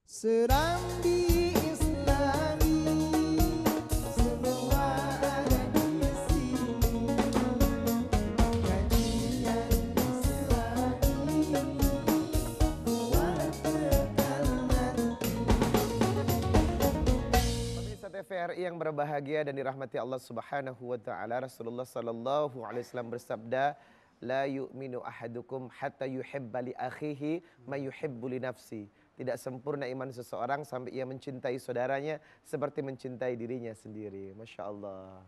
Serambi Islami, semua ada di sini. Kajian Islami, wartakan nanti. Pemirsa TVRI yang berbahagia dan dirahmati Allah Subhanahu wa taala, Rasulullah sallallahu alaihi wasallam bersabda, la yu'minu ahadukum hatta yuhibba li akhihi ma yuhibbu li nafsi. Tidak sempurna iman seseorang sampai ia mencintai saudaranya seperti mencintai dirinya sendiri. Masya Allah.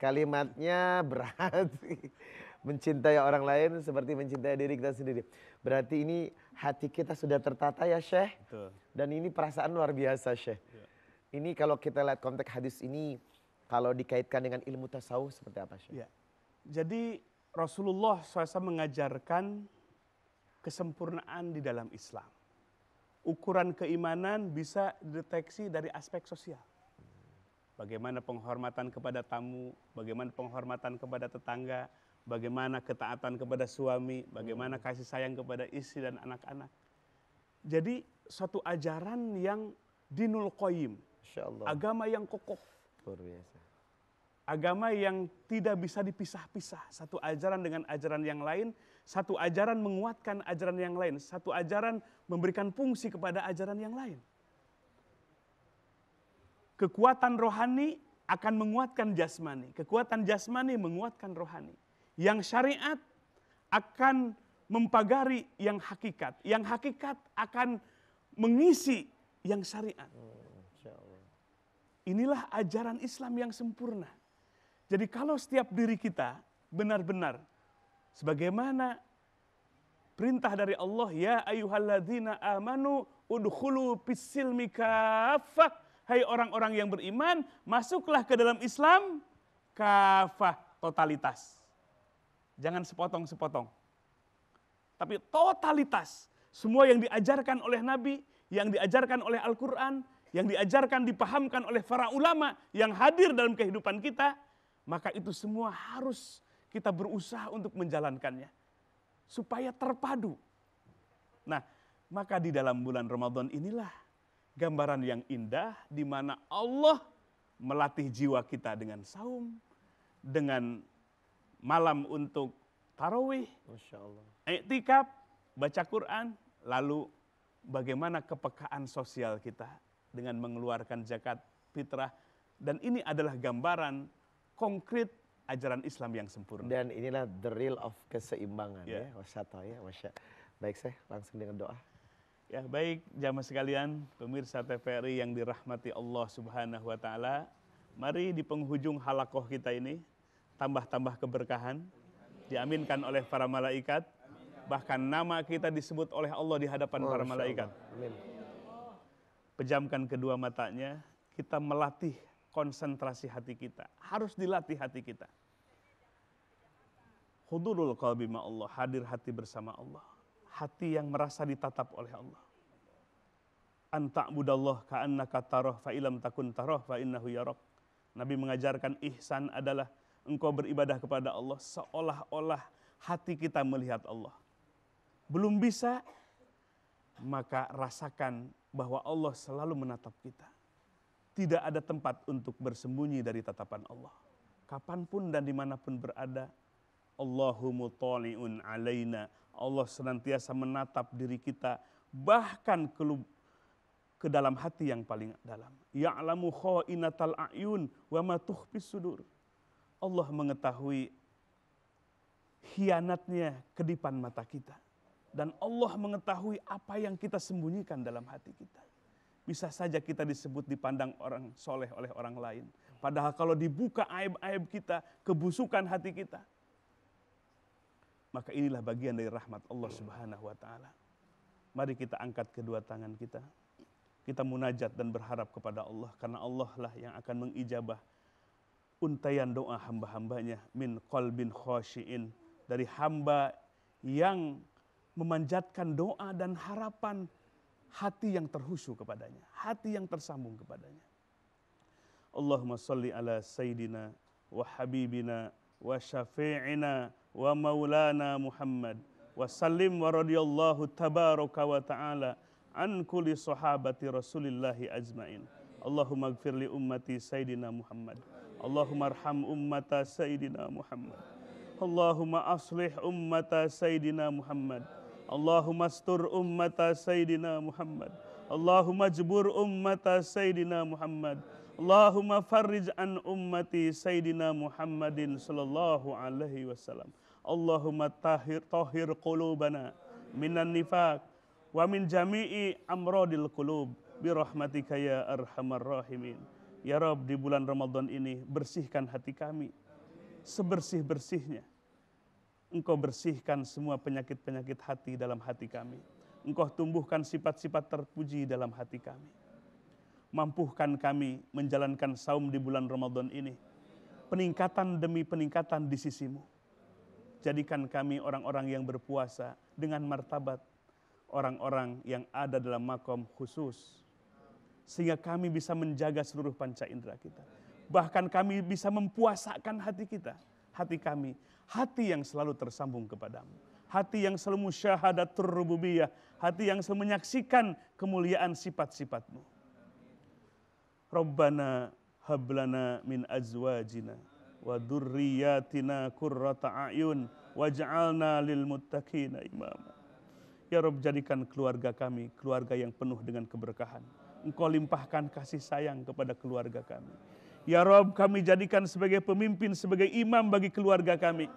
Kalimatnya berat. Mencintai orang lain seperti mencintai diri kita sendiri. Berarti ini hati kita sudah tertata ya Syekh. Betul. Dan ini perasaan luar biasa Syekh. Ya. Ini kalau kita lihat konteks hadis ini, kalau dikaitkan dengan ilmu tasawuf seperti apa Syekh? Ya. Jadi Rasulullah SAW mengajarkan kesempurnaan di dalam Islam. Ukuran keimanan bisa dideteksi dari aspek sosial. Bagaimana penghormatan kepada tamu, bagaimana penghormatan kepada tetangga, bagaimana ketaatan kepada suami, bagaimana kasih sayang kepada istri dan anak-anak. Jadi suatu ajaran yang dinul qayyim, Masya Allah. agama yang kokoh. Luar biasa. Agama yang tidak bisa dipisah-pisah. Satu ajaran dengan ajaran yang lain, satu ajaran menguatkan ajaran yang lain, satu ajaran memberikan fungsi kepada ajaran yang lain. Kekuatan rohani akan menguatkan jasmani, kekuatan jasmani menguatkan rohani. Yang syariat akan mempagari yang hakikat akan mengisi yang syariat. Masya Allah. Inilah ajaran Islam yang sempurna. Jadi kalau setiap diri kita benar-benar sebagaimana perintah dari Allah, ya ayyuhalladzina amanu udkhulu fis-silmi kaffah, hai orang-orang yang beriman, masuklah ke dalam Islam kafah, totalitas. Jangan sepotong-sepotong. Tapi totalitas. Semua yang diajarkan oleh Nabi, yang diajarkan oleh Al-Qur'an, yang diajarkan, dipahamkan oleh para ulama yang hadir dalam kehidupan kita, maka itu semua harus kita berusaha untuk menjalankannya supaya terpadu. Nah, maka di dalam bulan Ramadan inilah gambaran yang indah di mana Allah melatih jiwa kita dengan saum, dengan malam untuk tarawih, Masya Allah. i'tikaf, baca Quran, lalu bagaimana kepekaan sosial kita dengan mengeluarkan zakat fitrah, dan ini adalah gambaran konkret ajaran Islam yang sempurna. Dan inilah the real of keseimbangan Ya. ya. Wasyata ya, Masya. Baik Syekh, langsung dengan doa. Ya, baik jamaah sekalian, pemirsa TVRI yang dirahmati Allah Subhanahu wa taala. Mari di penghujung halakoh kita ini tambah-tambah keberkahan, diaminkan oleh para malaikat, bahkan nama kita disebut oleh Allah di hadapan para Masya malaikat. Allah. Amin. Pejamkan kedua matanya, kita melatih konsentrasi hati kita. Harus dilatih hati kita. Hudurul qalbi ma Allah, hadir hati bersama Allah. Hati yang merasa ditatap oleh Allah. Anta'budallah ka'annaka tarah fa ilam takun tarah fa innahu yarak. Nabi mengajarkan ihsan adalah engkau beribadah kepada Allah seolah-olah hati kita melihat Allah. Belum bisa, maka rasakan bahwa Allah selalu menatap kita. Tidak ada tempat untuk bersembunyi dari tatapan Allah. Kapanpun dan dimanapun berada, Allahu mutali'un alaina. Allah senantiasa menatap diri kita, bahkan ke dalam hati yang paling dalam. Ya'lamu kha'inatal a'yun wa ma tukhfis sudur. Allah mengetahui khianatnya kedipan mata kita. Dan Allah mengetahui apa yang kita sembunyikan dalam hati kita. Bisa saja kita disebut dipandang orang soleh oleh orang lain. Padahal kalau dibuka aib-aib kita, kebusukan hati kita, maka inilah bagian dari rahmat Allah Subhanahu wa taala. Mari kita angkat kedua tangan kita. Kita munajat dan berharap kepada Allah, karena Allah lah yang akan mengijabah untayan doa hamba-hambanya, min qalbin khashiin, dari hamba yang memanjatkan doa dan harapan, hati yang terhusyuk kepadanya, hati yang tersambung kepadanya. Allahumma salli ala sayyidina wa habibina wa syafi'ina wa maulana Muhammad wa sallim wa radiyallahu tabaraka wa ta'ala an kulli sahabati Rasulillahi ajmain. Allahumma ighfir li ummati Sayyidina Muhammad. Allahumma arham ummata Sayyidina Muhammad. Allahumma aslih ummata Sayyidina Muhammad. Allahumma astur ummata Sayyidina Muhammad. Allahumma jbur ummata Sayyidina Muhammad. Allahumma farrij an ummati Sayyidina Muhammadin sallallahu alaihi wasallam. Allahumma tahhir qulubana minan nifaq wa min jami'i amradil qulub birahmatika ya arhamar rahimin. Ya Rabb, di bulan Ramadan ini bersihkan hati kami sebersih-bersihnya. Engkau bersihkan semua penyakit-penyakit hati dalam hati kami. Engkau tumbuhkan sifat-sifat terpuji dalam hati kami. Mampuhkan kami menjalankan saum di bulan Ramadan ini, peningkatan demi peningkatan di sisimu. Jadikan kami orang-orang yang berpuasa dengan martabat orang-orang yang ada dalam makom khusus, sehingga kami bisa menjaga seluruh panca indera kita. Bahkan kami bisa mempuasakan hati kita, hati kami, hati yang selalu tersambung kepadamu, hati yang selalu musyahadatur rububiyah, hati yang selalu menyaksikan kemuliaan sifat-sifatmu. Rabbana hablana min azwajina wa dzurriyyatina qurrata a'yun waj'alna lil muttaqina imama. Ya Rabb, jadikan keluarga kami keluarga yang penuh dengan keberkahan. Engkau limpahkan kasih sayang kepada keluarga kami. Ya Rabb, kami jadikan sebagai pemimpin, sebagai imam bagi keluarga kami,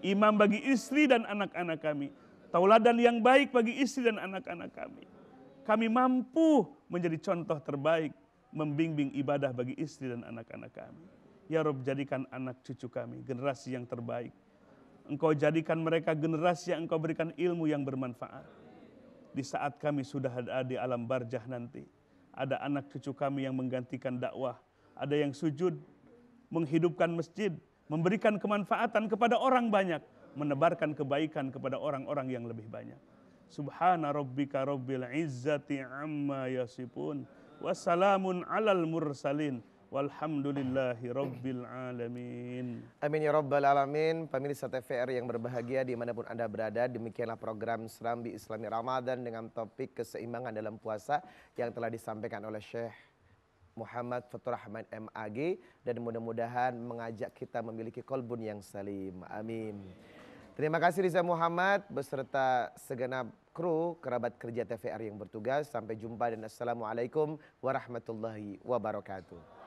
imam bagi istri dan anak-anak kami, tauladan yang baik bagi istri dan anak-anak kami. Kami mampu menjadi contoh terbaik, membimbing ibadah bagi istri dan anak-anak kami. Ya Rabb, jadikan anak cucu kami generasi yang terbaik. Engkau jadikan mereka generasi yang Engkau berikan ilmu yang bermanfaat. Di saat kami sudah ada di alam barzah nanti, ada anak cucu kami yang menggantikan dakwah, ada yang sujud, menghidupkan masjid, memberikan kemanfaatan kepada orang banyak, menebarkan kebaikan kepada orang-orang yang lebih banyak. Subhana rabbika rabbil izzati amma yasifun, wassalamun alal mursalin, walhamdulillahi rabbil alamin. Amin ya rabbal alamin. Pemirsa TVR yang berbahagia dimanapun Anda berada, demikianlah program Serambi Islami Ramadan dengan topik keseimbangan dalam puasa yang telah disampaikan oleh Syekh Muhammad Fathur Rahman MAG, dan mudah-mudahan mengajak kita memiliki kolbun yang salim. Amin. Terima kasih Riza Muhammad beserta segenap kru kerabat kerja TVR yang bertugas. Sampai jumpa dan assalamualaikum warahmatullahi wabarakatuh.